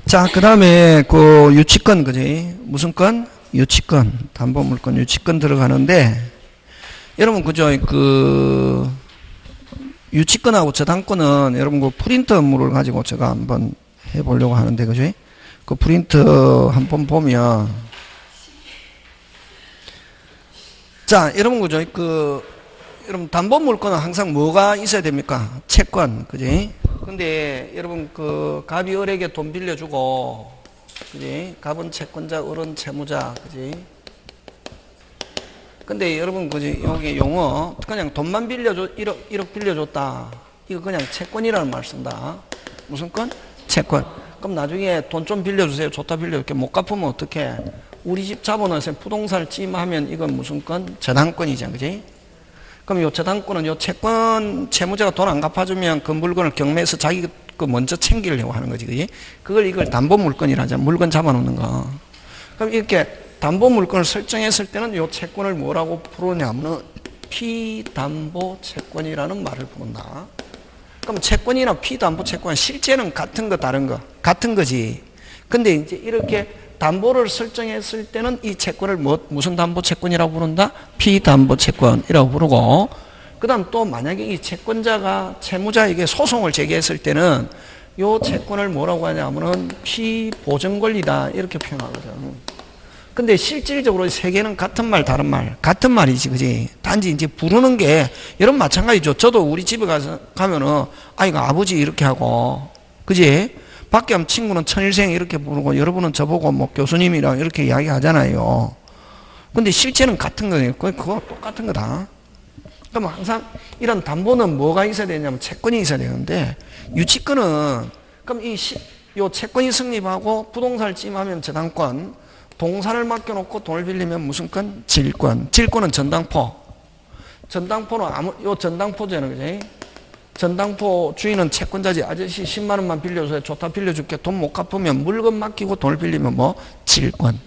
자, 그 다음에 그 유치권, 그지? 무슨 건? 유치권. 담보물권, 유치권 들어가는데, 여러분, 그죠? 그, 유치권하고 저당권은 여러분 그 프린트 업무를 가지고 제가 한번 해보려고 하는데, 그죠? 그 프린트 한번 보면, 자, 여러분, 그죠? 여러분, 담보물권은 항상 뭐가 있어야 됩니까? 채권, 그지? 근데, 여러분, 갑이 을에게 돈 빌려주고, 그지? 갑은 채권자, 을은 채무자, 그지? 근데 여러분, 그지? 여기 용어, 그냥 돈만 빌려줘, 1억 빌려줬다. 이거 그냥 채권이라는 말 쓴다. 무슨 건? 채권. 그럼 나중에 돈 좀 빌려주세요. 좋다 빌려줄게. 못 갚으면 어떡해? 우리 집 자본에서 부동산을 찜하면 이건 무슨 건? 저당권이죠, 그지? 그럼 요 저당권은 요 채권, 채무자가 돈 안 갚아주면 그 물건을 경매해서 자기 먼저 챙기려고 하는 거지, 그지? 이걸 담보물건이라죠. 물건 잡아놓는 거. 그럼 이렇게 담보물건을 설정했을 때는 요 채권을 뭐라고 부르냐면은 피담보채권이라는 말을 부른다. 그럼 채권이나 피담보채권은 실제는 같은 거, 다른 거? 같은 거지. 근데 이제 이렇게 담보를 설정했을 때는 이 채권을 무슨 담보채권이라고 부른다? 피담보채권이라고 부르고, 그 다음 또 만약에 이 채권자가 채무자에게 소송을 제기했을 때는 이 채권을 뭐라고 하냐면은 피보증권리다 이렇게 표현하거든. 근데 실질적으로 세 개는 같은 말, 다른 말? 같은 말이지, 그지? 단지 이제 부르는 게, 여러분 마찬가지죠. 저도 우리 집에 가면은, 아이가 아버지 이렇게 하고, 그지? 밖에 하면 친구는 천일생 이렇게 부르고 여러분은 저보고 뭐 교수님이랑 이렇게 이야기 하잖아요. 근데 실제는 같은 거예요. 그거 똑같은 거다. 그럼 항상 이런 담보는 뭐가 있어야 되냐면 채권이 있어야 되는데, 유치권은, 그럼 요 채권이 성립하고 부동산을 찜하면 저당권, 동산을 맡겨놓고 돈을 빌리면 무슨 건? 질권. 질권은 전당포. 전당포는 요 전당포잖아요, 그지? 전당포 주인은 채권자지. 아저씨 10만 원만 빌려줘요. 좋다 빌려줄게. 돈 못 갚으면 물건 맡기고 돈을 빌리면 뭐? 질권.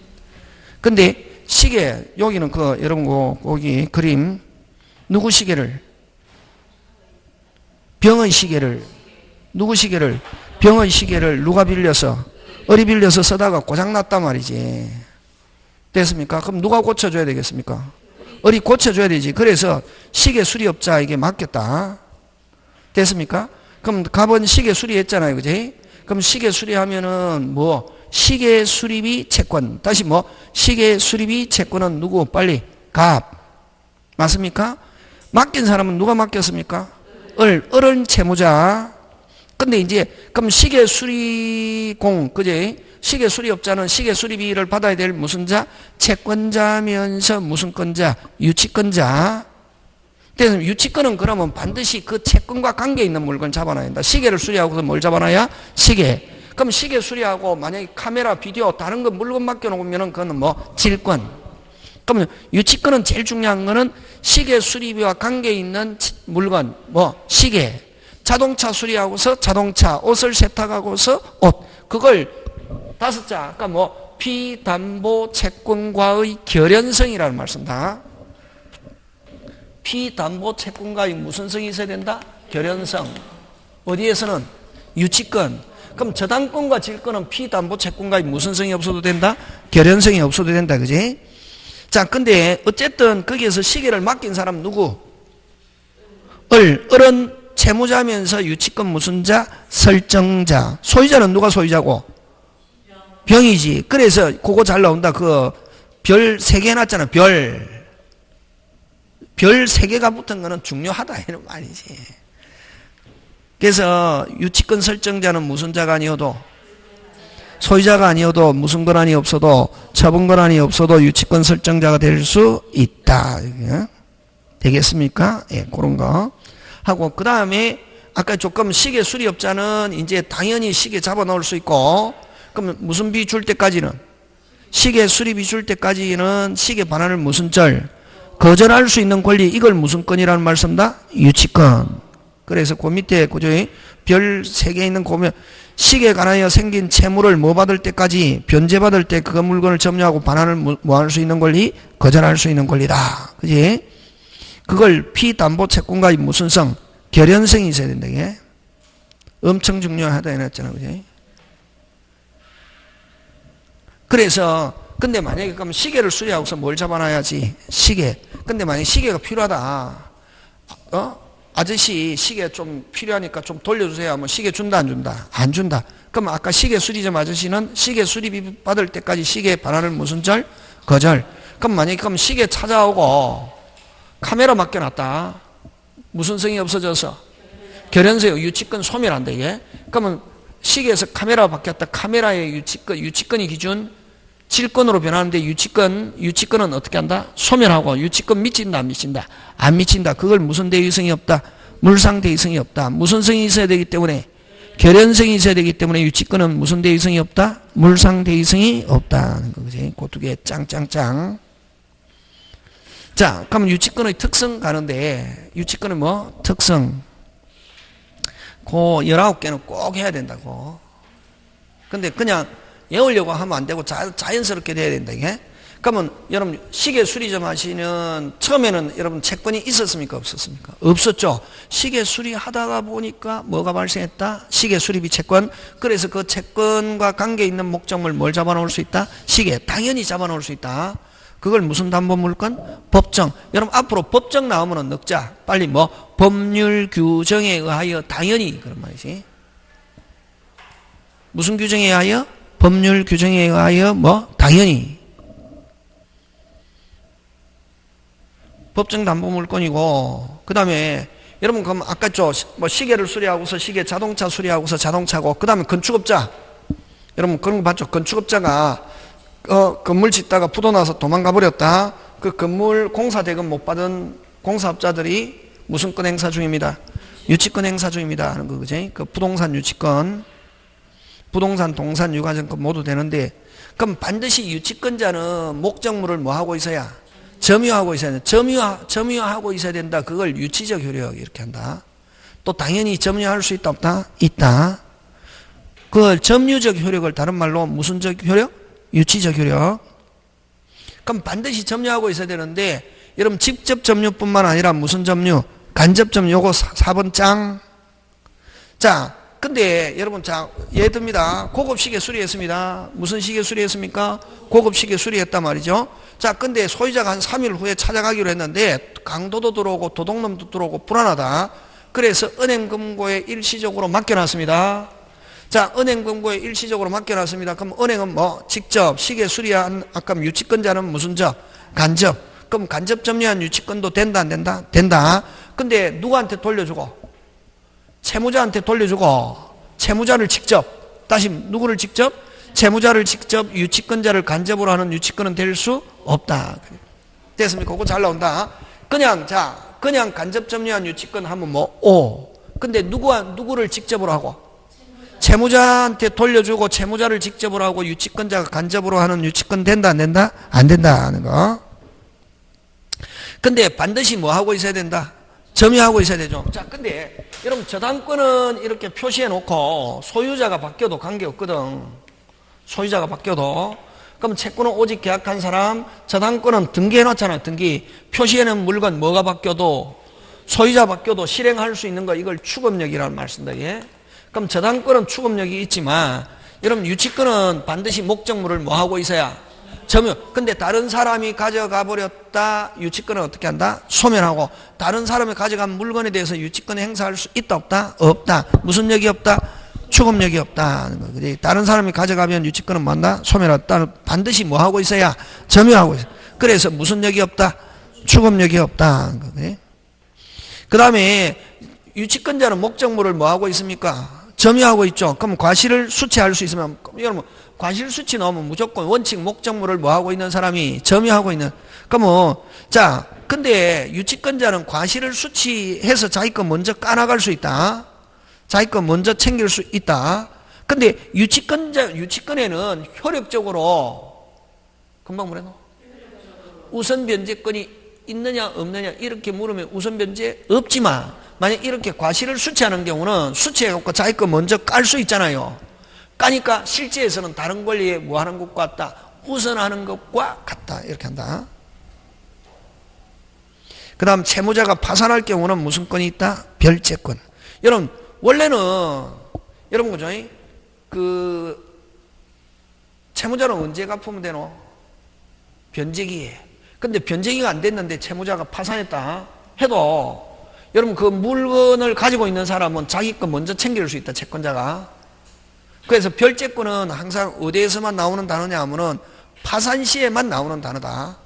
근데 시계, 여기는 여러분 거기 그림, 누구 시계를? 병의 시계를. 누구 시계를? 병의 시계를 누가 빌려서? 을이 빌려서 쓰다가 고장났단 말이지. 됐습니까? 그럼 누가 고쳐줘야 되겠습니까? 을이 고쳐줘야 되지. 그래서 시계 수리업자에게 맡겼다. 됐습니까? 그럼 갑은 시계 수리했잖아요, 그지? 그럼 시계 수리하면은 뭐? 시계 수리비 채권. 다시 뭐? 시계 수리비 채권은 누구? 빨리. 갑. 맞습니까? 맡긴 사람은 누가 맡겼습니까? 을은 채무자. 근데 이제 그럼 시계 수리공, 그지? 시계 수리업자는 시계 수리비를 받아야 될 무슨 자? 채권자면서 무슨 건자? 유치권자. 그래서 유치권은 그러면 반드시 그 채권과 관계 있는 물건 잡아놔야 된다. 시계를 수리하고서 뭘 잡아놔야? 시계. 그럼 시계 수리하고 만약에 카메라, 비디오, 다른 거 물건 맡겨놓으면 그거는 뭐? 질권. 그러면 유치권은 제일 중요한 거는 시계 수리비와 관계 있는 물건, 뭐? 시계. 자동차 수리하고서 자동차, 옷을 세탁하고서 옷. 그걸 5자. 아까 뭐? 피담보 채권과의 결연성이라는 말 쓴다. 피담보 채권과의 무슨 성이 있어야 된다? 결연성. 어디에서는? 유치권. 그럼 저당권과 질권은 피담보 채권과의 무슨 성이 없어도 된다? 결연성이 없어도 된다, 그지? 자, 근데 어쨌든 거기에서 시계를 맡긴 사람 누구? 을은 채무자면서 유치권 무슨 자? 설정자. 소유자는 누가 소유자고? 병이지. 그래서 그거 잘 나온다. 별 3개 해놨잖아. 별 3개가 붙은 거는 중요하다 이런 말이지. 그래서 유치권 설정자는 무슨 자가 아니어도, 소유자가 아니어도, 무슨 권한이 없어도, 처분 권한이 없어도 유치권 설정자가 될 수 있다. 되겠습니까? 예, 그런 거 하고, 그 다음에 아까 조금 시계 수리업자는 이제 당연히 시계 잡아 넣을 수 있고, 그럼 무슨 비 줄 때까지는? 시계 수리비 줄 때까지는 시계 반환을 무슨 절? 거절할 수 있는 권리. 이걸 무슨 건이라는 말 쓴다? 유치권. 그래서 그 밑에 그죠? 별 3개 있는 거면 시계에 관하여 생긴 채무를 뭐 받을 때까지, 변제받을 때 그 물건을 점유하고 반환을 뭐 할 수 있는 권리? 거절할 수 있는 권리다. 그지? 그걸 피담보 채권과의 무슨 성? 결연성이 있어야 된다, 이게. 엄청 중요하다 해놨잖아, 그지? 그래서 근데 만약에 그럼 시계를 수리하고서 뭘 잡아놔야지? 시계. 근데 만약에 시계가 필요하다. 아저씨 시계 좀 필요하니까 좀 돌려주세요 하면 시계 준다 안 준다? 안 준다. 그럼 아까 시계 수리점 아저씨는 시계 수리비 받을 때까지 시계 반환을 무슨 절? 거절. 그럼 만약에 그럼 시계 찾아오고 카메라 맡겨놨다. 무슨 성이 없어져서? 결연세요. 유치권 소멸한다 이게. 그러면 시계에서 카메라 바뀌었다. 카메라의 유치권이 기준 질권으로 변하는데 유치권은 어떻게 한다? 소멸하고 유치권 미친다 안 미친다? 안 미친다. 그걸 무슨 대위성이 없다? 물상 대위성이 없다. 무슨 성이 있어야 되기 때문에? 결연성이 있어야 되기 때문에 유치권은 무슨 대위성이 없다? 물상 대위성이 없다는 거지. 그 두 개 짱짱짱. 자, 그럼 유치권의 특성 가는데 유치권은 뭐? 특성. 그 19개는 꼭 해야 된다고. 근데 그냥 외우려고 하면 안 되고 자연스럽게 돼야 된다 이게. 그러면 여러분 시계 수리점 하시는 처음에는 여러분 채권이 있었습니까 없었습니까? 없었죠. 시계 수리하다가 보니까 뭐가 발생했다? 시계 수리비 채권. 그래서 그 채권과 관계 있는 목적물 뭘 잡아놓을 수 있다? 시계. 당연히 잡아놓을 수 있다. 그걸 무슨 담보물건? 법정. 여러분 앞으로 법정 나오면은 넣자. 빨리 뭐 법률 규정에 의하여 당연히 그런 말이지. 무슨 규정에 의하여? 법률 규정에 의하여 뭐 당연히. 법정 담보물건이고 그 다음에 여러분 그럼 아까 뭐 시계를 수리하고서 시계 자동차 수리하고서 자동차고 그 다음에 건축업자. 여러분 그런 거 봤죠? 건축업자가 건물 짓다가 부도 나서 도망가 버렸다. 그 건물 공사 대금 못 받은 공사업자들이 무슨 권 행사 중입니다. 유치권 행사 중입니다 하는 거 그지? 그 부동산 유치권, 부동산, 동산, 유가증권 모두 되는데 그럼 반드시 유치권자는 목적물을 뭐 하고 있어야? 점유하고 있어야 된다. 점유하고 있어야 된다. 그걸 유치적 효력 이렇게 한다. 또 당연히 점유할 수 있다 없다? 있다. 그걸 점유적 효력을 다른 말로 무슨적 효력? 유치적 효력. 그럼 반드시 점유하고 있어야 되는데 여러분 직접 점유뿐만 아니라 무슨 점유? 간접 점유. 요거 4번 짱. 자, 근데 여러분 자 예를 듭니다. 고급 시계 수리했습니다. 무슨 시계 수리했습니까? 고급 시계 수리했단 말이죠. 자, 근데 소유자가 한 3일 후에 찾아가기로 했는데 강도도 들어오고 도둑놈도 들어오고 불안하다. 그래서 은행금고에 일시적으로 맡겨놨습니다. 자, 은행금고에 일시적으로 맡겨놨습니다. 그럼 은행은 뭐 직접 시계 수리한 아까 유치권자는 무슨 적? 간접. 그럼 간접 점유한 유치권도 된다 안 된다? 된다. 근데 누구한테 돌려주고? 채무자한테 돌려주고 채무자를 직접 다시 누구를 직접? 채무자를 직접 유치권자를 간접으로 하는 유치권은 될 수 없다. 됐습니까? 그거 잘 나온다. 그냥 간접 점유한 유치권 하면 뭐 O. 근데 누구를 직접으로 하고? 채무자한테 돌려주고 채무자를 직접으로 하고 유치권자가 간접으로 하는 유치권 된다 안 된다? 안 된다 하는 거. 근데 반드시 뭐 하고 있어야 된다? 점유하고 있어야 되죠. 자, 근데 여러분 저당권은 이렇게 표시해 놓고 소유자가 바뀌어도 관계없거든. 소유자가 바뀌어도. 그럼 채권은 오직 계약한 사람, 저당권은 등기해 놨잖아. 등기. 표시해 놓은 물건 뭐가 바뀌어도 소유자 바뀌어도 실행할 수 있는 거 이걸 추급력이라는 말 쓴다. 예? 그럼 저당권은 추급력이 있지만 여러분 유치권은 반드시 목적물을 뭐 하고 있어야? 점유. 근데 다른 사람이 가져가 버렸다. 유치권은 어떻게 한다? 소멸하고. 다른 사람이 가져간 물건에 대해서 유치권을 행사할 수 있다 없다? 없다. 무슨 력이 없다? 추급력이 없다. 다른 사람이 가져가면 유치권은 뭐 한다? 소멸한다. 반드시 뭐 하고 있어야? 점유하고 있어. 그래서 무슨 력이 없다? 추급력이 없다. 그 다음에 유치권자는 목적물을 뭐 하고 있습니까? 점유하고 있죠. 그럼 과실을 수취할 수 있으면 여러분 과실 수취 넣으면 무조건 원칙 목적물을 뭐 하고 있는 사람이 점유하고 있는. 그러면 자, 근데 유치권자는 과실을 수취해서 자기 거 먼저 까나갈 수 있다. 자기 거 먼저 챙길 수 있다. 근데 유치권에는 효력적으로 금방 뭐래노? 우선 변제권이 있느냐 없느냐 이렇게 물으면 우선 변제 없지만 만약 이렇게 과실을 수취하는 경우는 수취해갖고 자기 거 먼저 깔 수 있잖아요. 까니까 실제에서는 다른 권리에 뭐 하는 것과 같다? 우선하는 것과 같다. 이렇게 한다. 그 다음 채무자가 파산할 경우는 무슨 권이 있다? 별채권. 여러분 원래는 여러분 그죠? 채무자는 언제 갚으면 되노? 변제기에. 근데 변제기가 안 됐는데 채무자가 파산했다 해도 여러분 그 물건을 가지고 있는 사람은 자기 거 먼저 챙길 수 있다, 채권자가. 그래서 별채권은 항상 어디에서만 나오는 단어냐 하면은 파산 시에만 나오는 단어다.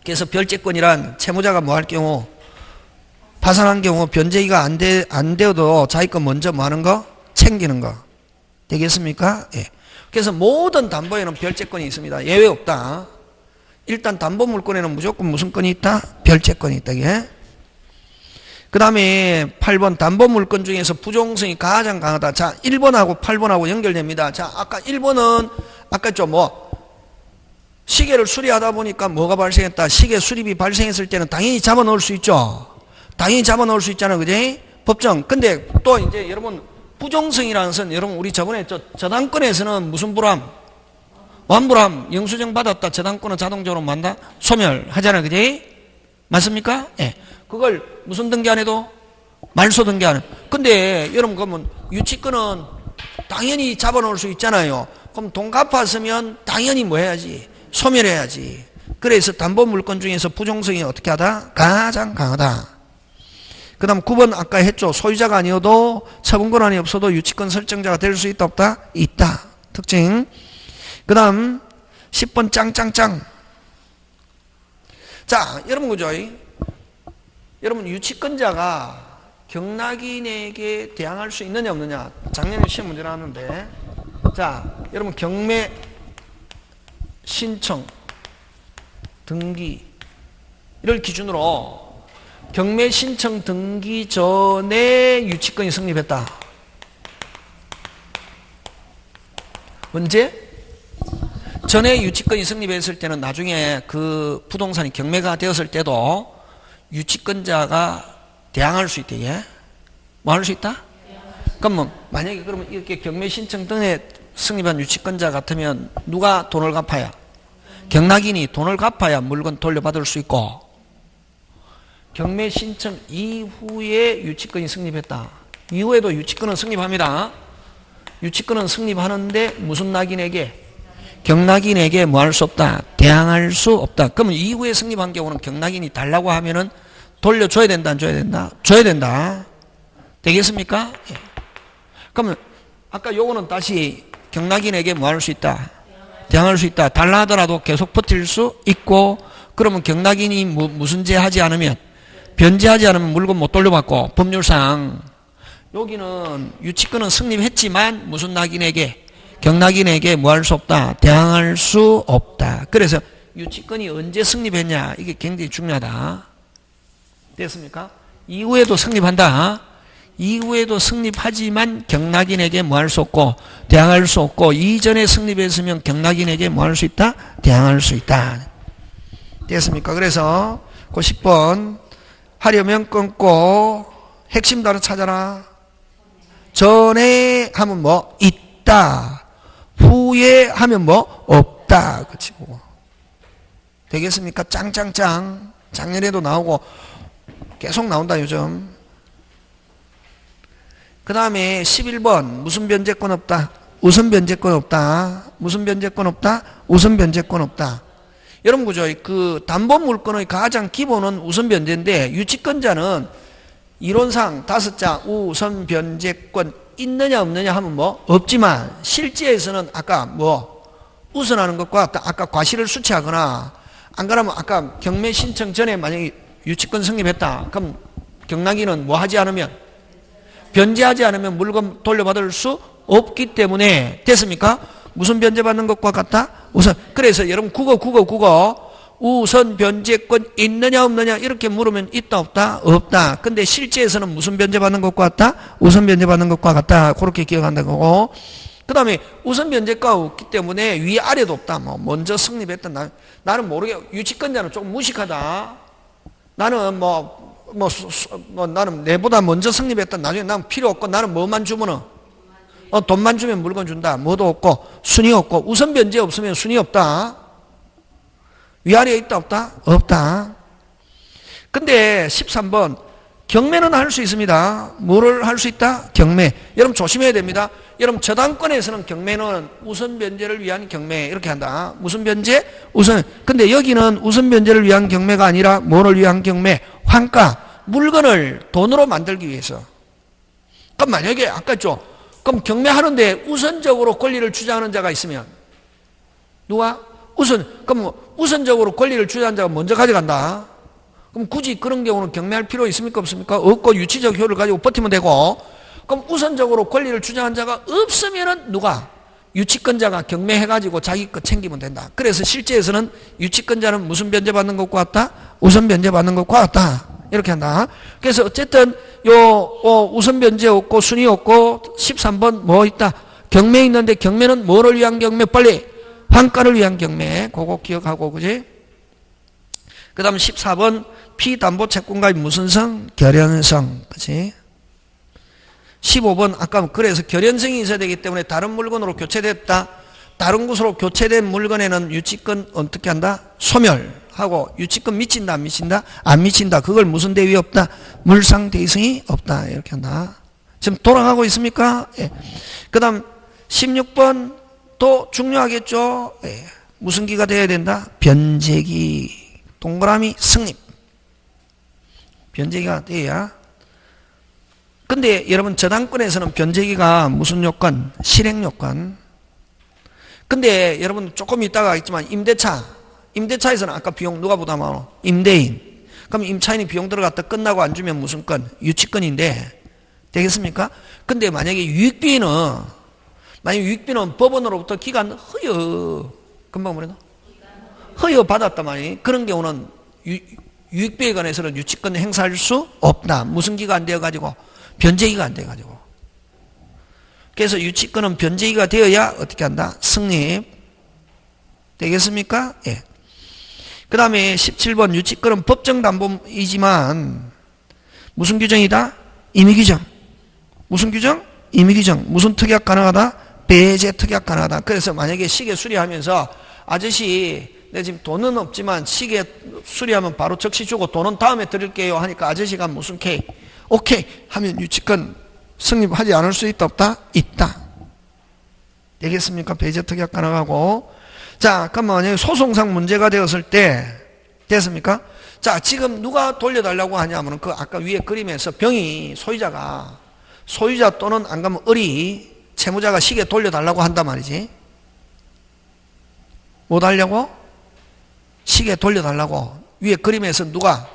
그래서 별채권이란 채무자가 뭐 할 경우, 파산한 경우 변제기가 안 되어도 자기 거 먼저 뭐 하는 거? 챙기는 거. 되겠습니까? 예. 그래서 모든 담보에는 별채권이 있습니다. 예외 없다. 일단 담보 물건에는 무조건 무슨 건이 있다? 별채권이 있다. 그 다음에 8번 담보 물건 중에서 부종성이 가장 강하다. 자, 1번하고 8번하고 연결됩니다. 자, 아까 1번은 아까 좀 시계를 수리하다 보니까 뭐가 발생했다? 시계 수리비 발생했을 때는 당연히 잡아넣을 수 있죠. 당연히 잡아넣을 수 있잖아, 그지? 법정. 근데 또 이제 여러분 부종성이라는 것은 여러분 우리 저번에 저당권에서는 무슨 불함? 완불함. 영수증 받았다. 저당권은 자동적으로 만다? 소멸하잖아, 그지? 맞습니까? 예. 그걸 무슨 등기 안 해도? 말소 등기 안 해. 근데 여러분 그러면 유치권은 당연히 잡아놓을 수 있잖아요. 그럼 돈 갚았으면 당연히 뭐 해야지? 소멸해야지. 그래서 담보 물건 중에서 부종성이 어떻게 하다? 가장 강하다. 그 다음 9번 아까 했죠. 소유자가 아니어도 처분 권한이 없어도 유치권 설정자가 될 수 있다 없다? 있다. 특징. 그 다음 10번 짱짱짱. 자, 여러분 그죠? 여러분 유치권자가 경락인에게 대항할 수 있느냐 없느냐. 작년에 시험 문제 나왔는데, 자 여러분 경매 신청 등기를 기준으로 경매 신청 등기 전에 유치권이 성립했다. 언제? 전에 유치권이 성립했을 때는 나중에 그 부동산이 경매가 되었을 때도 유치권자가 대항할 수 있대. 예? 뭐 할 수 있다? 그러면 만약에 그러면 이렇게 경매 신청 등에 성립한 유치권자 같으면 누가 돈을 갚아야? 경락인이 돈을 갚아야 물건 돌려받을 수 있고, 경매 신청 이후에 유치권이 성립했다. 이후에도 유치권은 성립합니다. 유치권은 성립하는데 무슨 낙인에게? 경락인에게 뭐 할 수 없다? 대항할 수 없다. 그러면 이후에 성립한 경우는 경락인이 달라고 하면은 돌려줘야 된다, 안 줘야 된다? 줘야 된다. 되겠습니까? 예. 그러면 아까 요거는 다시 경락인에게 뭐 할 수 있다? 대항할 수 있다. 달라 하더라도 계속 버틸 수 있고, 그러면 경락인이 무슨 죄 하지 않으면, 변제하지 않으면 물건 못 돌려받고, 법률상 여기는 유치권은 성립했지만 무슨 낙인에게? 경락인에게 뭐 할 수 없다? 대항할 수 없다. 그래서 유치권이 언제 성립했냐, 이게 굉장히 중요하다. 됐습니까? 이후에도 성립한다. 이후에도 성립하지만 경락인에게 뭐 할 수 없고 대항할 수 없고, 이전에 성립했으면 경락인에게 뭐 할 수 있다? 대항할 수 있다. 됐습니까? 그래서 그 10번 하려면 끊고 핵심 단어 찾아라. 전에 하면 뭐 있다, 후에 하면 뭐 없다. 그치 뭐. 되겠습니까? 짱짱짱. 작년에도 나오고 계속 나온다 요즘. 그 다음에 11번 무슨 변제권 없다? 우선 변제권 없다. 무슨 변제권 없다? 우선 변제권 없다. 여러분 그죠? 그 담보 물건의 가장 기본은 우선 변제인데, 유치권자는 이론상 5자 우선 변제권 있느냐 없느냐 하면 뭐 없지만, 실제에서는 아까 뭐 우선하는 것과 아까 과실을 수취하거나, 안 그러면 아까 경매 신청 전에 만약에 유치권 성립했다. 그럼 경락인은 뭐 하지 않으면, 변제하지 않으면 물건 돌려받을 수 없기 때문에, 됐습니까? 무슨 변제받는 것과 같다? 우선. 그래서 여러분 국어 우선 변제권 있느냐 없느냐 이렇게 물으면 있다 없다? 없다. 근데 실제에서는 무슨 변제받는 것과 같다? 우선 변제받는 것과 같다. 그렇게 기억한다는 거고, 그 다음에 우선 변제가 없기 때문에 위아래도 없다. 뭐 먼저 성립했던, 나는 모르게, 유치권자는 조금 무식하다. 나는 나는 내보다 먼저 성립했던, 나중에 난 필요 없고 나는 뭐만 주면은 돈만 주면 물건 준다. 뭐도 없고 순위 없고, 우선 변제 없으면 순위 없다. 위아래에 있다 없다? 없다. 근데 13번 경매는 할 수 있습니다. 뭐를 할 수 있다? 경매. 여러분 조심해야 됩니다. 여러분 저당권에서는 경매는 우선 변제를 위한 경매 이렇게 한다. 무슨 변제? 우선. 근데 여기는 우선 변제를 위한 경매가 아니라 뭐를 위한 경매? 환가. 물건을 돈으로 만들기 위해서. 그럼 만약에 아까 했죠. 그럼 경매하는데 우선적으로 권리를 주장하는 자가 있으면 누가? 그럼 우선적으로 권리를 주장하는 자가 먼저 가져간다. 그럼 굳이 그런 경우는 경매할 필요 있습니까? 없습니까? 없고 유치적 효율을 가지고 버티면 되고, 그럼 우선적으로 권리를 주장한 자가 없으면은 누가? 유치권자가 경매해가지고 자기 것 챙기면 된다. 그래서 실제에서는 유치권자는 무슨 변제받는 것과 같다? 우선 변제받는 것과 같다. 이렇게 한다. 그래서 어쨌든 우선 변제 없고 순위 없고 13번 뭐 있다? 경매 있는데 경매는 뭐를 위한 경매? 빨리 환가를 위한 경매. 그거 기억하고, 그지? 그 다음 14번 피담보 채권가의 무슨 성? 결연성. 그치? 15번 아까 그래서 결연성이 있어야 되기 때문에 다른 물건으로 교체됐다. 다른 곳으로 교체된 물건에는 유치권 어떻게 한다? 소멸하고 유치권 미친다 안 미친다? 안 미친다. 그걸 무슨 대위 없다? 물상 대위성이 없다. 이렇게 한다. 지금 돌아가고 있습니까? 예. 그 다음 16번 또 중요하겠죠? 예. 무슨 기가 돼야 된다? 변제기. 동그라미 성립. 변제기가 돼야. 근데 여러분 저당권에서는 변제기가 무슨 요건? 실행 요건. 근데 여러분 조금 있다가 있지만 임대차에서는 아까 비용 누가 부담하노? 임대인. 그럼 임차인이 비용 들어갔다 끝나고 안 주면 무슨 건? 유치권인데 되겠습니까? 근데 만약에 유익비는 법원으로부터 기간 허여. 금방 뭐래나? 허여 받았단 말이에요. 그런 경우는 유익비에 관해서는 유치권 행사할 수 없다. 무슨 기가 안 되어가지고? 변제기가 안 돼가지고. 그래서 유치권은 변제기가 되어야 어떻게 한다? 성립. 되겠습니까? 예. 그 다음에 17번 유치권은 법정담보이지만 무슨 규정이다? 임의규정. 무슨 규정? 임의규정. 무슨 특약 가능하다? 배제 특약 가능하다. 그래서 만약에 시계 수리하면서 아저씨 내 지금 돈은 없지만 시계 수리하면 바로 즉시 주고 돈은 다음에 드릴게요 하니까 아저씨가 무슨 K? 오케이 하면 유치권 성립하지 않을 수 있다 없다? 있다. 되겠습니까? 배제 특약 가능하고. 자, 그럼 만약에 소송상 문제가 되었을 때 됐습니까? 자, 지금 누가 돌려달라고 하냐면 그 아까 위에 그림에서 병이 소유자 또는 안 가면 채무자가 시계 돌려달라고 한단 말이지. 뭐 달라고? 시계 돌려달라고. 위에 그림에서 누가?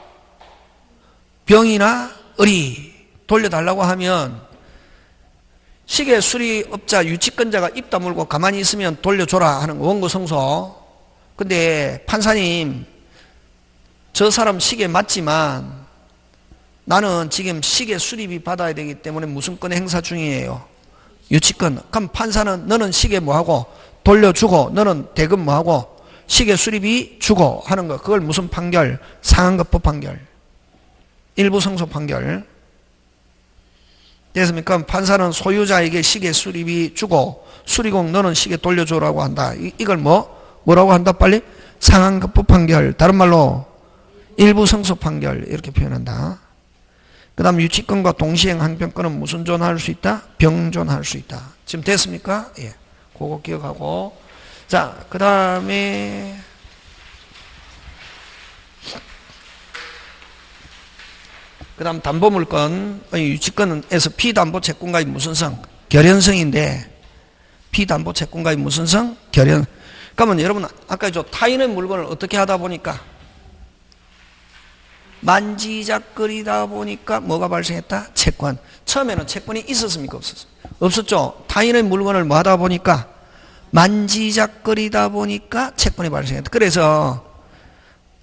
병이나 돌려달라고 하면 시계 수리업자 유치권자가 입 다물고 가만히 있으면 돌려줘라 하는 거, 원고 성소. 근데 판사님 저 사람 시계 맞지만 나는 지금 시계 수리비 받아야 되기 때문에 무슨 권 행사 중이에요? 유치권. 그럼 판사는 너는 시계 뭐하고 돌려주고 너는 대금 뭐하고 시계 수리비 주고 하는 거. 그걸 무슨 판결? 상한급부 판결. 일부 성소 판결. 됐습니까? 판사는 소유자에게 시계 수리비 주고 수리공 너는 시계 돌려줘라고 한다. 이걸 뭐라고 한다 빨리? 상한급부 판결. 다른 말로 일부 성소 판결 이렇게 표현한다. 그 다음 유치권과 동시행 항변권은 무슨 존할 수 있다? 병존할 수 있다. 지금 됐습니까? 예. 그거 기억하고. 자, 그 다음에 담보물권, 유치권에서 피담보 채권가의 무슨 성? 결연성인데 피담보 채권가의 무슨 성? 결연. 그러면 여러분 아까 타인의 물건을 어떻게 하다 보니까 만지작거리다 보니까 뭐가 발생했다? 채권. 처음에는 채권이 있었습니까? 없었습니까? 없었죠. 타인의 물건을 뭐 하다 보니까 만지작거리다 보니까 채권이 발생했다. 그래서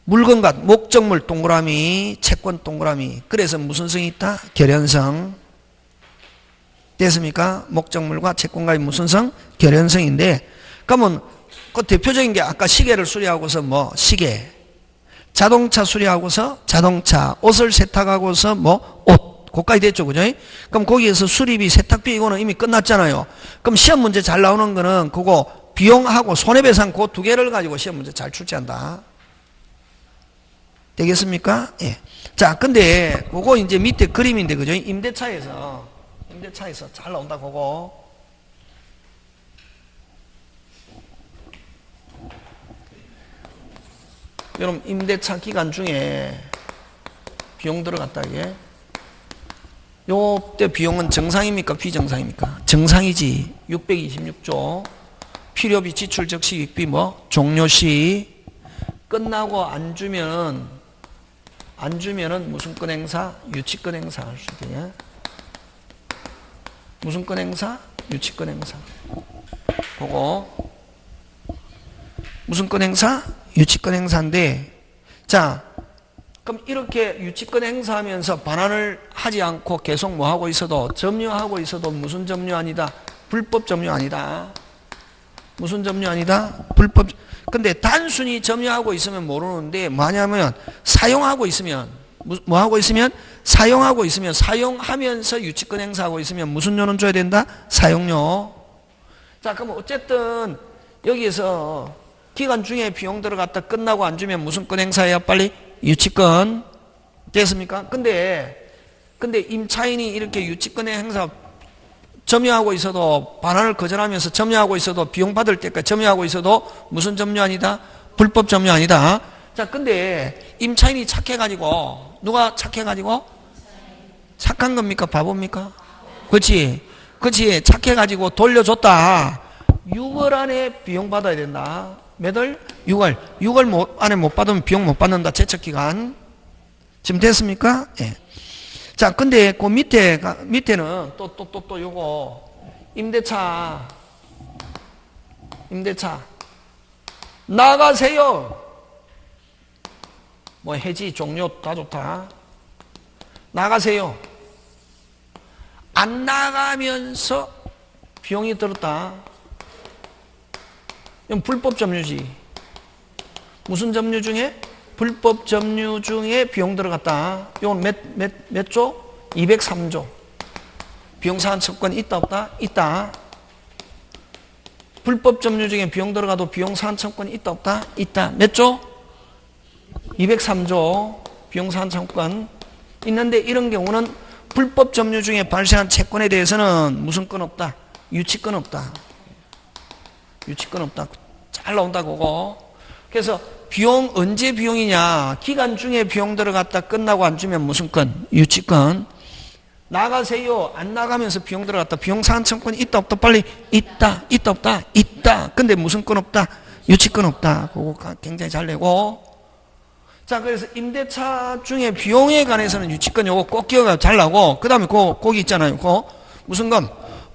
물건과 목적물 동그라미, 채권 동그라미. 그래서 무슨 성이 있다? 결연성. 됐습니까? 목적물과 채권과의 무슨 성? 결연성인데, 그러면 그 대표적인 게 아까 시계를 수리하고서 시계. 자동차 수리하고서 자동차. 옷을 세탁하고서 옷. 그까지 됐죠, 그죠? 그럼 거기에서 수리비, 세탁비 이거는 이미 끝났잖아요. 그럼 시험 문제 잘 나오는 거는 그거 비용하고 손해배상 그 두 개를 가지고 시험 문제 잘 출제한다. 되겠습니까? 예. 자, 근데 그거 이제 밑에 그림인데 그죠? 임대차에서 잘 나온다 그거. 여러분 임대차 기간 중에 비용 들어갔다 이게. 요때 비용은 정상입니까? 비정상입니까? 정상이지. 626조. 필요비 지출 적시익비 뭐 종료시 끝나고 안 주면은 무슨 건 행사? 유치권 행사 할 수 있겠냐? 무슨 건 행사? 유치권 행사. 그거 무슨 건 행사? 유치권 행사인데, 자, 그럼 이렇게 유치권 행사하면서 반환을 하지 않고 계속 뭐 하고 있어도, 점유하고 있어도 무슨 점유 아니다? 불법 점유 아니다. 무슨 점유 아니다? 불법. 근데 단순히 점유하고 있으면 모르는데, 뭐냐면, 사용하고 있으면, 뭐 하고 있으면? 사용하고 있으면, 사용하면서 유치권 행사하고 있으면 무슨 요는 줘야 된다? 사용료. 자, 그럼 어쨌든, 여기에서 기간 중에 비용 들어갔다 끝나고 안 주면 무슨 권 행사해야 빨리? 유치권. 됐습니까? 근데 임차인이 이렇게 유치권의 행사 점유하고 있어도 반환을 거절하면서 점유하고 있어도 비용 받을 때까지 점유하고 있어도 무슨 점유 아니다? 불법 점유 아니다. 자, 근데 임차인이 착해가지고 누가 착해가지고? 착한 겁니까? 바보입니까? 그렇지. 착해가지고 돌려줬다. 6월 안에 비용 받아야 된다. 몇 월? 6월. 6월 안에 못 받으면 비용 못 받는다. 제척기간. 지금 됐습니까? 예. 자, 근데 그 밑에는 또 요거 임대차 나가세요. 뭐 해지 종료 다 좋다. 나가세요. 안 나가면서 비용이 들었다. 이건 불법 점유지. 무슨 점유 중에? 불법 점유 중에 비용 들어갔다. 이건 몇 조? 203조. 비용사한 척권 있다 없다? 있다. 불법 점유 중에 비용 들어가도 비용사한 척권 있다 없다? 있다. 몇 조? 203조. 비용사한 척권 있는데 이런 경우는 불법 점유 중에 발생한 채권에 대해서는 무슨 건 없다? 유치권 없다. 유치권 없다. 잘 나온다 그거. 그래서 비용 언제 비용이냐? 기간 중에 비용 들어갔다 끝나고 안 주면 무슨 건? 유치권. 나가세요. 안 나가면서 비용 들어갔다. 비용 사안청권 있다 없다? 빨리 있다. 있다 없다? 있다. 근데 무슨 건 없다? 유치권 없다. 그거 굉장히 잘 내고. 자, 그래서 임대차 중에 비용에 관해서는 유치권 요거 꼭 기억하고 잘 나고, 그 다음에 거기 있잖아요. 무슨 건?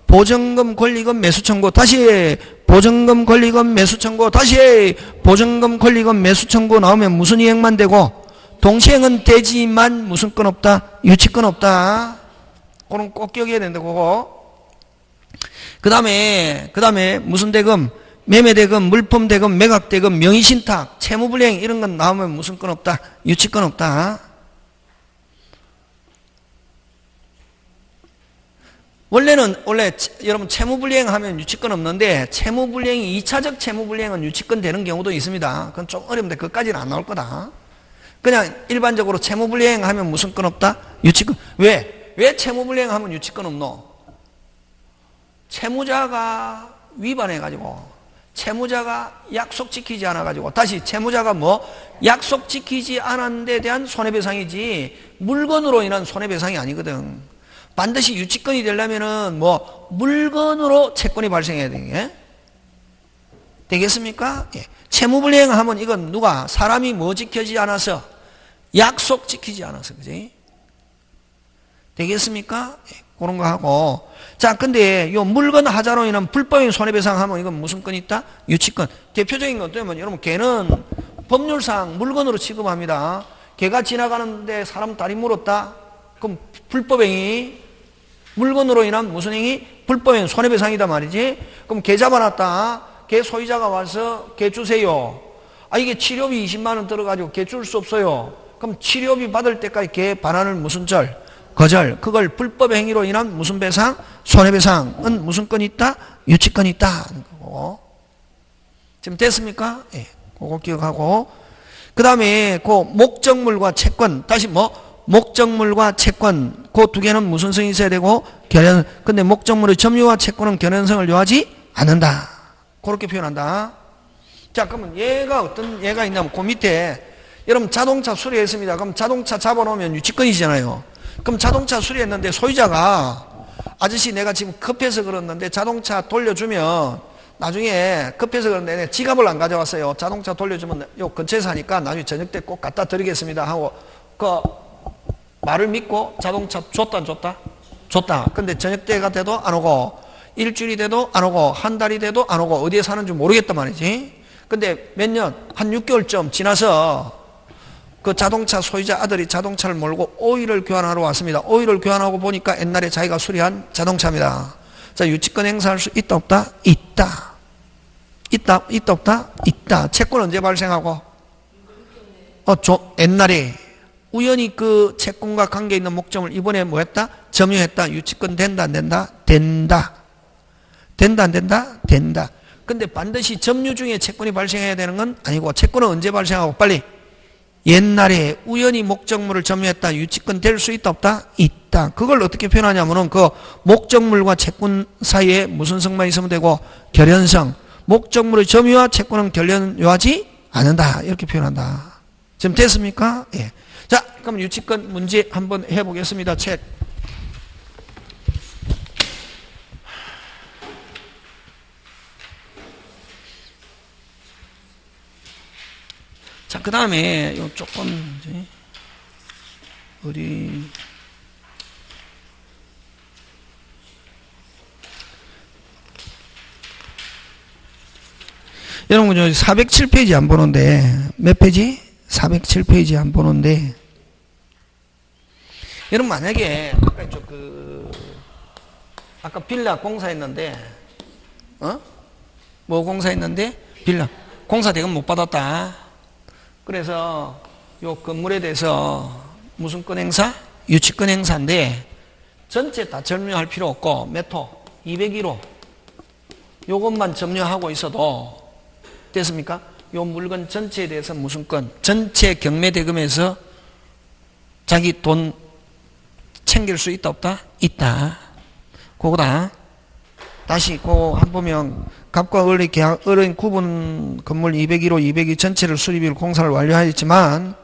보증금, 권리금, 매수 청구. 다시 보증금, 권리금, 매수 청구. 다시 보증금, 권리금, 매수 청구 나오면 무슨 이행만 되고? 동시행은 되지만 무슨 건 없다? 유치권 없다. 그건 꼭 기억해야 된다. 그거. 그 다음에 무슨 대금? 매매대금, 물품대금, 매각대금, 명의신탁, 채무불이행 이런 건 나오면 무슨 건 없다? 유치권 없다. 원래 여러분 채무불이행 하면 유치권 없는데 채무불이행이 2차적 채무불이행은 유치권 되는 경우도 있습니다. 그건 좀 어려운데 그것까지는 안 나올 거다. 그냥 일반적으로 채무불이행 하면 무슨 건 없다? 유치권. 왜 채무불이행 하면 유치권 없노? 채무자가 위반해가지고 채무자가 약속 지키지 않아가지고 다시 채무자가 약속 지키지 않은 데 대한 손해배상이지 물건으로 인한 손해배상이 아니거든. 반드시 유치권이 되려면은 물건으로 채권이 발생해야 되게 되겠습니까? 예. 채무불이행 하면 이건 누가? 사람이 지키지 않아서? 약속 지키지 않아서, 그지? 되겠습니까? 예. 그런 거 하고. 자, 근데 요 물건 하자로 인한 불법인 손해배상 하면 이건 무슨 건이 있다? 유치권. 대표적인 건 어떠면 여러분 개는 법률상 물건으로 취급합니다. 개가 지나가는데 사람 다리 물었다? 그럼 불법행위. 물건으로 인한 무슨 행위? 불법행 손해배상이다 말이지. 그럼 개 잡아놨다. 개 소유자가 와서 개 주세요. 이게 치료비 20만 원 들어가지고 개 줄 수 없어요. 그럼 치료비 받을 때까지 개 반환을 무슨 절? 거절. 그걸 불법 행위로 인한 무슨 배상? 손해배상은 무슨 건이 있다? 유치권이 있다. 지금 됐습니까? 예. 그거 기억하고. 그 다음에 그 목적물과 채권, 다시 뭐? 목적물과 채권, 그 두 개는 무슨 성이 있어야 되고, 결연, 근데 목적물의 점유와 채권은 결연성을 요하지 않는다. 그렇게 표현한다. 자, 그러면 얘가 어떤 얘가 있냐면, 그 밑에, 여러분 자동차 수리했습니다. 그럼 자동차 잡아놓으면 유치권이잖아요. 그럼 자동차 수리했는데 소유자가, 아저씨 내가 지금 급해서 그랬는데 자동차 돌려주면, 나중에 급해서 그런데 내 지갑을 안 가져왔어요. 자동차 돌려주면 요 근처에 사니까 나중에 저녁 때 꼭 갖다 드리겠습니다 하고 그 말을 믿고 자동차 줬다 안 줬다? 줬다. 근데 저녁 때가 돼도 안 오고 일주일이 돼도 안 오고 한 달이 돼도 안 오고 어디에 사는지 모르겠단 말이지. 근데 몇 년, 한 6개월쯤 지나서 그 자동차 소유자 아들이 자동차를 몰고 오일을 교환하러 왔습니다. 오일을 교환하고 보니까 옛날에 자기가 수리한 자동차입니다. 자, 유치권 행사할 수 있다 없다? 있다. 있다 없다? 있다. 채권 언제 발생하고? 옛날에 우연히 그 채권과 관계 있는 목적을 이번에 뭐 했다? 점유했다. 유치권 된다 안 된다? 된다. 된다 안 된다? 된다. 근데 반드시 점유 중에 채권이 발생해야 되는 건 아니고 채권은 언제 발생하고? 빨리. 옛날에 우연히 목적물을 점유했다. 유치권 될 수 있다 없다? 있다. 그걸 어떻게 표현하냐면은 그 목적물과 채권 사이에 무슨 성만 있으면 되고? 결연성. 목적물의 점유와 채권은 결연요하지 않는다. 이렇게 표현한다. 지금 됐습니까? 예. 자, 그럼 유치권 문제 한번 해보겠습니다. 책. 자, 그 다음에 요 조금 이제 우리 여러분 407페이지 안 보는데 몇 페이지? 407페이지 안 보는데 여러분 만약에 아까 빌라 공사했는데 뭐 공사했는데 빌라 공사 대금 못 받았다. 그래서 요 건물에 대해서 무슨 권 행사? 유치권 행사인데 전체 다 점유할 필요 없고 몇 호? 201호 요것만 점유하고 있어도 됐습니까? 요 물건 전체에 대해서 무슨 건? 전체 경매 대금에서 자기 돈 챙길 수 있다 없다? 있다. 그거다. 다시 그거 한 보면 갑과 을의 계약, 을은 구분 건물 201호, 202 전체를 수리비를 공사를 완료하였지만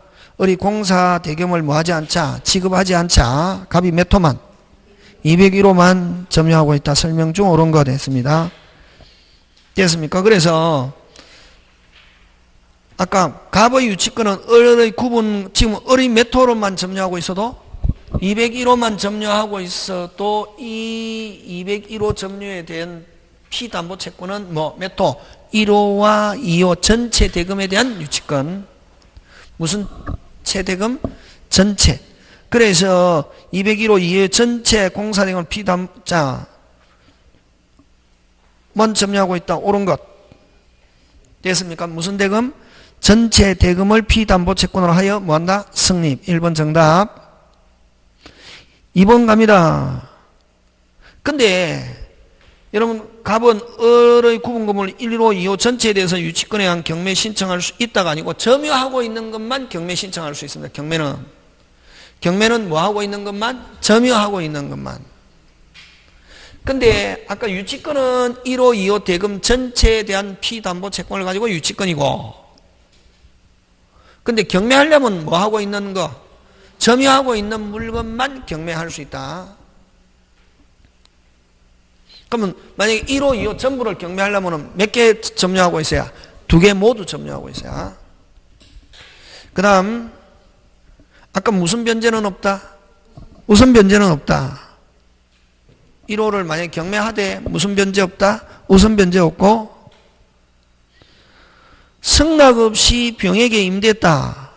을이 공사 대금을 뭐하지 않자? 지급하지 않자. 갑이 몇 호만? 201호만 점유하고 있다. 설명 중 옳은 거 됐습니다. 됐습니까? 그래서 아까 갑의 유치권은 을의 구분, 지금 을이 몇 호로만 점유하고 있어도 201호만 점유하고 있어도 이 201호 점유에 대한 피담보 채권은 뭐 몇 호? 1호와 2호 전체 대금에 대한 유치권. 무슨 채대금? 전체. 그래서 201호 2호 전체 공사대금을 피담자 먼 점유하고 있다. 옳은 것. 됐습니까? 무슨 대금? 전체 대금을 피담보 채권으로 하여 뭐한다? 성립. 1번 정답. 2번 갑니다. 근데 여러분 갑은 을의 구분건물 1호, 2호 전체에 대해서 유치권에 의한 경매 신청할 수 있다가 아니고 점유하고 있는 것만 경매 신청할 수 있습니다. 경매는 뭐 하고 있는 것만? 점유하고 있는 것만. 근데 아까 유치권은 1호, 2호 대금 전체에 대한 피담보 채권을 가지고 유치권이고 근데 경매하려면 뭐 하고 있는 거? 점유하고 있는 물건만 경매할 수 있다. 그러면 만약에 1호, 2호 전부를 경매하려면 몇 개 점유하고 있어야? 2개 모두 점유하고 있어야. 그 다음 아까 무슨 변제는 없다? 우선 변제는 없다. 1호를 만약에 경매하되 무슨 변제 없다? 우선 변제 없고 승낙 없이 병에게 임대했다.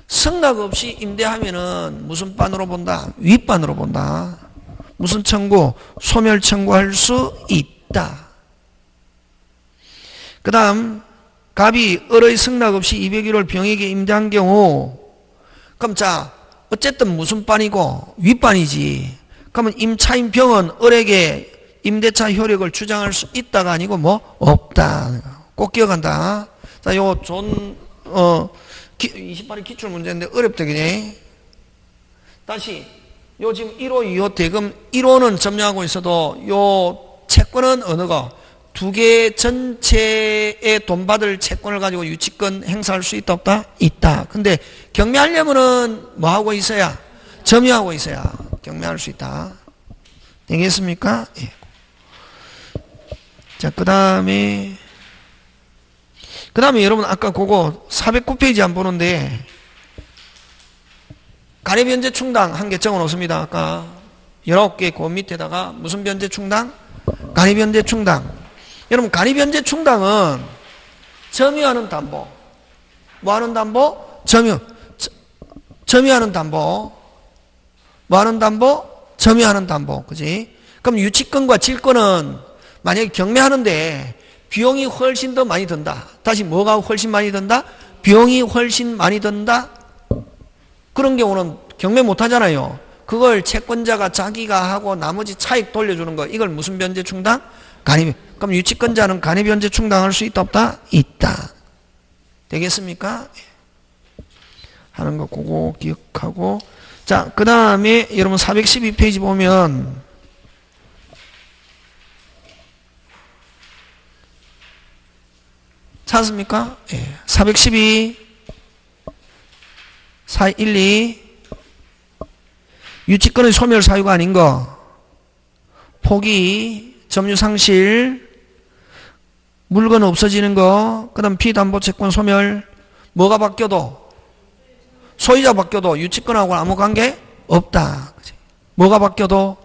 승낙 없이 임대하면은 무슨 반으로 본다? 윗반으로 본다. 무슨 청구? 소멸 청구할 수 있다. 그 다음 갑이 을의 승낙 없이 201호를 병에게 임대한 경우 그럼 자 어쨌든 무슨 반이고? 윗반이지. 그러면 임차인 병은 을에게 임대차 효력을 주장할 수 있다가 아니고 뭐? 없다. 꼭 기억한다. 자, 요 존 28이 기출 문제인데 어렵다, 그지? 다시, 요 지금 1호, 2호 대금 1호는 점유하고 있어도 요 채권은 어느 거? 두 개 전체의 돈 받을 채권을 가지고 유치권 행사할 수 있다, 없다? 있다. 근데 경매하려면은 뭐 하고 있어야? 점유하고 있어야 경매할 수 있다. 되겠습니까? 예. 자, 그 다음에 여러분 아까 그거 409페이지 안 보는데 가리변제 충당 한 개 적어 놓습니다. 아까 19개 그 밑에다가 무슨 변제 충당? 가리변제 충당. 여러분 가리변제 충당은 점유하는 담보. 뭐 하는 담보? 점유하는 담보. 뭐 하는 담보? 점유하는 담보. 그지? 그럼 유치권과 질권은 만약에 경매하는데 비용이 훨씬 더 많이 든다. 다시 뭐가 훨씬 많이 든다? 비용이 훨씬 많이 든다? 그런 경우는 경매 못 하잖아요. 그걸 채권자가 자기가 하고 나머지 차익 돌려주는 거. 이걸 무슨 변제 충당? 그럼 유치권자는 간이변제 충당할 수 있다, 없다? 있다. 되겠습니까? 하는 거 그거 기억하고. 자, 그 다음에 여러분 412페이지 보면 찾습니까? 예. 412 412 유치권의 소멸 사유가 아닌 거 포기 점유상실 물건 없어지는 거 그 다음 피담보채권 소멸 뭐가 바뀌어도 소유자 바뀌어도 유치권하고 아무 관계 없다. 그치? 뭐가 바뀌어도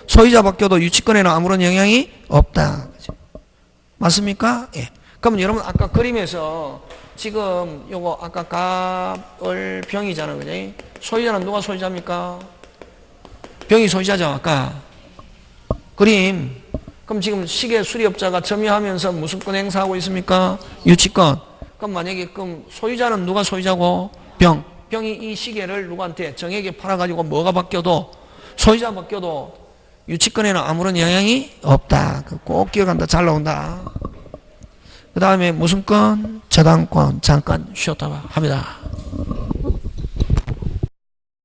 소유자 바뀌어도 유치권에는 아무런 영향이 없다. 그치? 맞습니까? 예. 그러면 여러분 아까 그림에서 지금 요거 아까 갑을 병이잖아. 그지? 소유자는 누가 소유자입니까? 병이 소유자죠. 아까 그림. 그럼 지금 시계 수리업자가 점유하면서 무슨 권 행사하고 있습니까? 유치권. 그럼 만약에 그럼 소유자는 누가 소유자고? 병이 이 시계를 누구한테 정에게 팔아가지고 뭐가 바뀌어도 소유자 바뀌어도 유치권에는 아무런 영향이 없다. 꼭 기억한다. 잘 나온다. 그 다음에 무슨 권? 저당권. 잠깐 쉬었다가 합니다.